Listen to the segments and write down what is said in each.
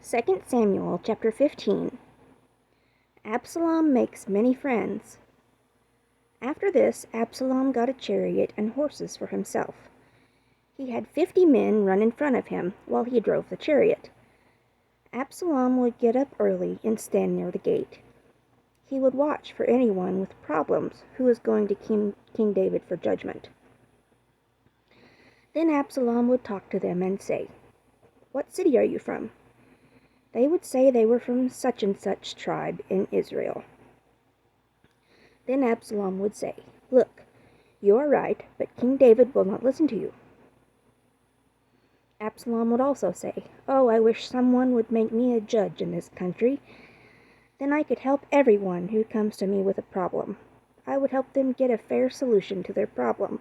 2 Samuel chapter 15. Absalom makes many friends. After this, Absalom got a chariot and horses for himself. He had 50 men run in front of him while he drove the chariot. Absalom would get up early and stand near the gate. He would watch for anyone with problems who was going to King David for judgment. Then Absalom would talk to them and say, "What city are you from?" They would say they were from such and such tribe in Israel. Then Absalom would say, "Look, you are right, but King David will not listen to you." Absalom would also say, "Oh, I wish someone would make me a judge in this country. Then I could help everyone who comes to me with a problem. I would help them get a fair solution to their problem."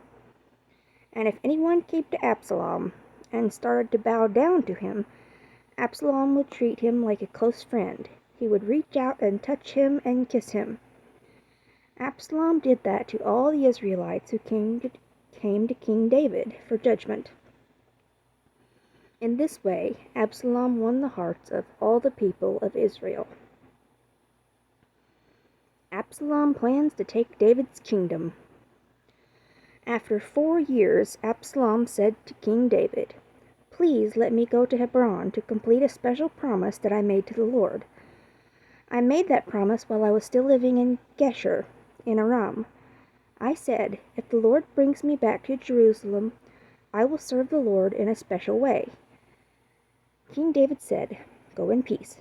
And if anyone came to Absalom and started to bow down to him, Absalom would treat him like a close friend. He would reach out and touch him and kiss him. Absalom did that to all the Israelites who came to King David for judgment. In this way, Absalom won the hearts of all the people of Israel. Absalom plans to take David's kingdom. After 4 years, Absalom said to King David, "Please let me go to Hebron to complete a special promise that I made to the Lord. I made that promise while I was still living in Geshur, in Aram. I said, if the Lord brings me back to Jerusalem, I will serve the Lord in a special way." King David said, "Go in peace."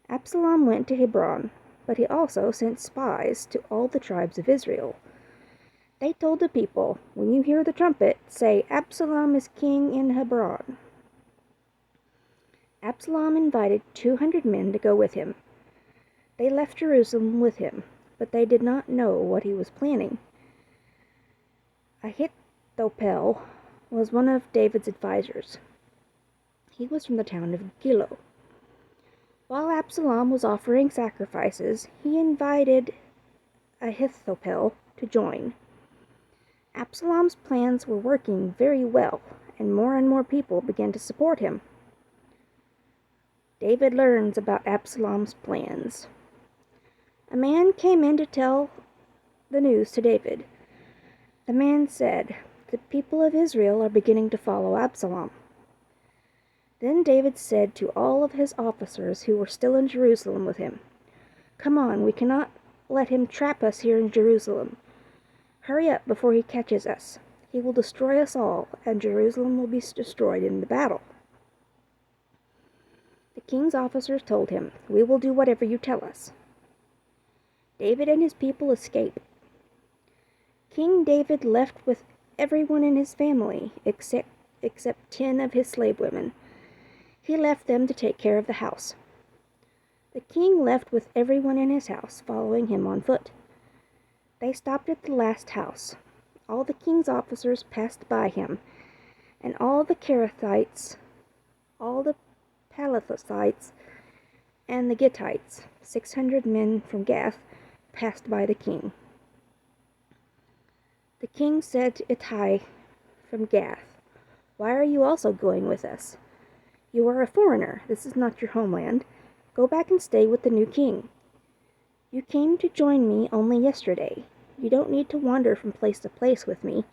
Absalom went to Hebron, but he also sent spies to all the tribes of Israel. They told the people, "When you hear the trumpet, say, 'Absalom is king in Hebron.'" Absalom invited 200 men to go with him. They left Jerusalem with him, but they did not know what he was planning. Ahithophel was one of David's advisors. He was from the town of Gilo. While Absalom was offering sacrifices, he invited Ahithophel to join. Absalom's plans were working very well, and more people began to support him. David learns about Absalom's plans. A man came in to tell the news to David. The man said, "The people of Israel are beginning to follow Absalom." Then David said to all of his officers who were still in Jerusalem with him, "Come on, we cannot let him trap us here in Jerusalem. Hurry up before he catches us. He will destroy us all, and Jerusalem will be destroyed in the battle." The king's officers told him, "We will do whatever you tell us." David and his people escaped. King David left with everyone in his family except 10 of his slave women. He left them to take care of the house. The king left with everyone in his house, following him on foot. They stopped at the last house. All the king's officers passed by him, and all the Kerethites, all the Pelethites, and the Gittites, 600 men from Gath, passed by the king. The king said to Ittai from Gath, "Why are you also going with us? You are a foreigner. This is not your homeland. Go back and stay with the new king. You came to join me only yesterday. You don't need to wander from place to place with me.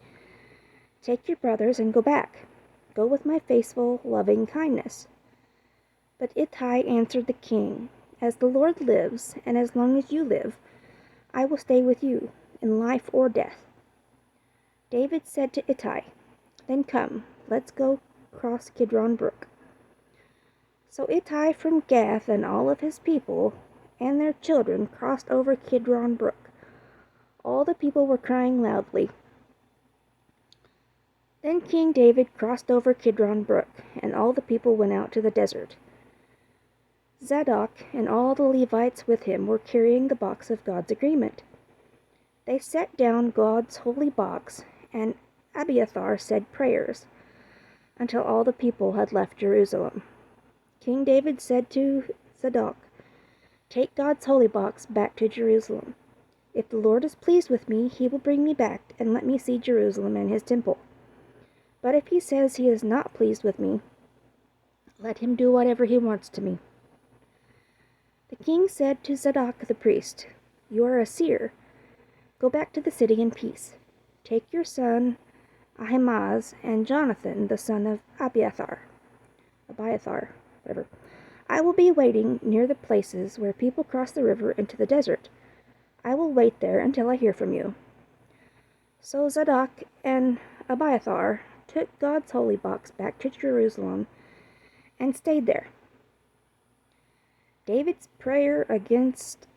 Take your brothers and go back. Go with my faithful, loving kindness." But Ittai answered the king, "As the Lord lives, and as long as you live, I will stay with you, in life or death." David said to Ittai, "Then come, let's go cross Kidron Brook." So Ittai from Gath and all of his people and their children crossed over Kidron Brook. All the people were crying loudly. Then King David crossed over Kidron Brook, and all the people went out to the desert. Zadok and all the Levites with him were carrying the box of God's agreement. They set down God's holy box, and Abiathar said prayers until all the people had left Jerusalem. King David said to Zadok, "Take God's holy box back to Jerusalem. If the Lord is pleased with me, he will bring me back and let me see Jerusalem and his temple. But if he says he is not pleased with me, Let him do whatever he wants to me." The king said to Zadok the priest, "You are a seer. Go back to the city in peace. Take your son Ahimaaz and Jonathan, the son of Abiathar, whatever. I will be waiting near the places where people cross the river into the desert. I will wait there until I hear from you." So Zadok and Abiathar took God's holy box back to Jerusalem and stayed there. David's prayer against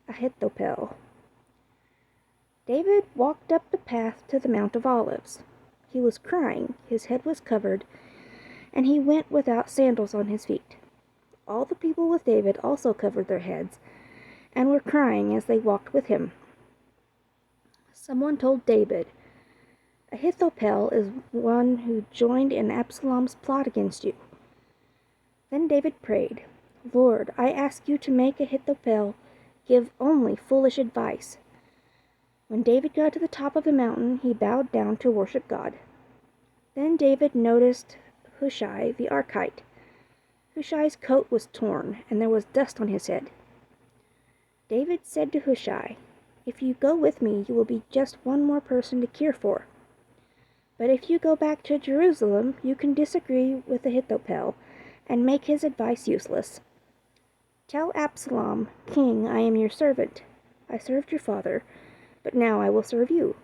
Ahithophel. David walked up the path to the Mount of Olives. He was crying, his head was covered, and he went without sandals on his feet. All the people with David also covered their heads and were crying as they walked with him. Someone told David, "Ahithophel is one who joined in Absalom's plot against you." Then David prayed, "Lord, I ask you to make Ahithophel give only foolish advice." When David got to the top of the mountain, he bowed down to worship God. Then David noticed Hushai the Archite. Hushai's coat was torn, and there was dust on his head. David said to Hushai, "If you go with me, you will be just one more person to care for. But if you go back to Jerusalem, you can disagree with Ahithophel and make his advice useless. Tell Absalom, King, I am your servant. I served your father, but now I will serve you.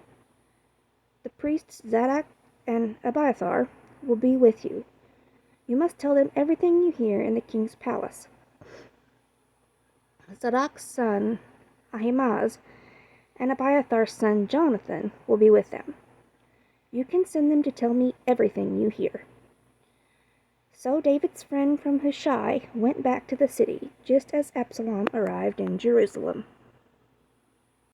The priests Zadok and Abiathar will be with you. You must tell them everything you hear in the king's palace. Zadok's son Ahimaaz and Abiathar's son Jonathan will be with them. You can send them to tell me everything you hear." So David's friend from Hushai went back to the city just as Absalom arrived in Jerusalem.